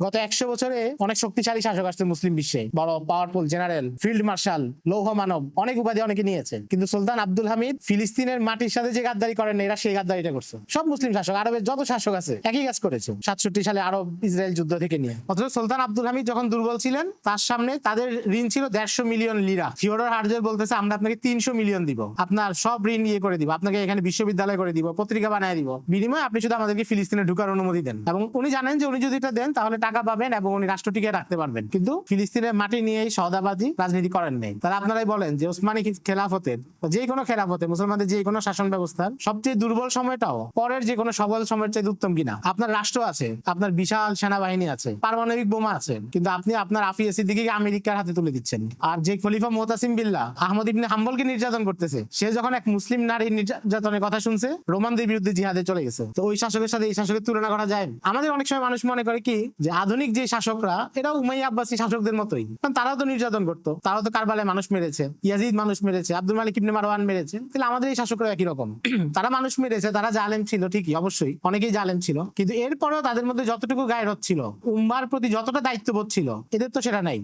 গত 100 বছরে অনেক শক্তিশালী শাসক আসছে মুসলিম বিশ্বে, বড় পাওয়ারফুল জেনারেল, ফিল্ড মার্শাল, লৌহ মানব, অনেক উপাধি অনেকে নিয়েছে, কিন্তু সুলতান আব্দুল হামিদ ফিলিস্তিনের মাটির সাথে যে গাদ্দারি করেন এরা সেই গাদ্দারিটা করছে। সব মুসলিম শাসক, আরবের যত শাসক আছে একই কাজ করেছে 67 সালে আরব ইসরায়েল যুদ্ধ থেকে নিয়ে। অথচ সুলতান আব্দুল হামিদ যখন দুর্বল ছিলেন তার সামনে তাদের ঋণ ছিল 150 মিলিয়ন লিরা। থিওডর হার্জেল বলতেছে আমরা আপনাকে 300 মিলিয়ন দিব, আপনার সব ঋণ ইয়ে করে দিব, আপনাকে এখানে বিশ্ববিদ্যালয় করে দিব, পত্রিকা বানায় দিব, বিনিময়ে আপনি শুধু আমাদেরকে ফিলিস্তিনে ঢুকার অনুমতি দেন। এবং উনি জানেন যে উনি যদি এটা দেন তাহলে টাকা পাবেন এবং উনি রাষ্ট্র টিকে রাখতে পারবেন, কিন্তু ফিলিস্তিনের মাটি নিয়েই সওদাবাজি রাজনীতি করেন নাই। তাহলে আপনারাই বলেন যে ওসমানী খেলাফতের, যে কোনো খেলাফতে, মুসলমানদের যে কোনো শাসন ব্যবস্থার সবচেয়ে দুর্বল সময়টাও পরের যে কোনো সবল সময়ের চেয়ে উত্তম কিনা? আপনার রাষ্ট্র আছে, আপনার বিশাল সেনাবাহিনী আছে, পারমাণবিক বোমা আছে, কিন্তু আপনি আপনার আফিয়া সিদ্দিকীকে আমেরিকার হাতে তুলে দিচ্ছেন। আর যে খলিফা মুতাসিম বিল্লাহ আহমদ ইবনে হাম্বলকে নির্যাতন করতেছে, সে যখন এক মুসলিম নারীর নির্যাতনের কথা শুনছে রোমানদের বিরুদ্ধে জিহাদে চলে গেছে। তো ওই শাসকের সাথে এই শাসকের তুলনা করা যায়? আমাদের অনেক সময় মানুষ মনে করে কি যে আধুনিক যে শাসকরা এরাও উমাইয়া আব্বাসী শাসকদের মতোই, কারণ তারাও তো নির্যাতন করতো, তারাও তো কারবালায় মানুষ মেরেছে, ইয়াজিদ মানুষ মেরেছে, আব্দুল মালিক ইবনে মারওয়ান মেরেছে, তাহলে আমাদের এই শাসকরা একই রকম। তারা মানুষ মেরেছে, তারা জালেম ছিল ঠিকই, অবশ্যই অনেকেই জালেম ছিল, কিন্তু এরপরেও তাদের মধ্যে যতটুকু গায়রত ছিল, উম্মার প্রতি যতটা দায়িত্ববোধ ছিল, এদের তো সেটা নাই।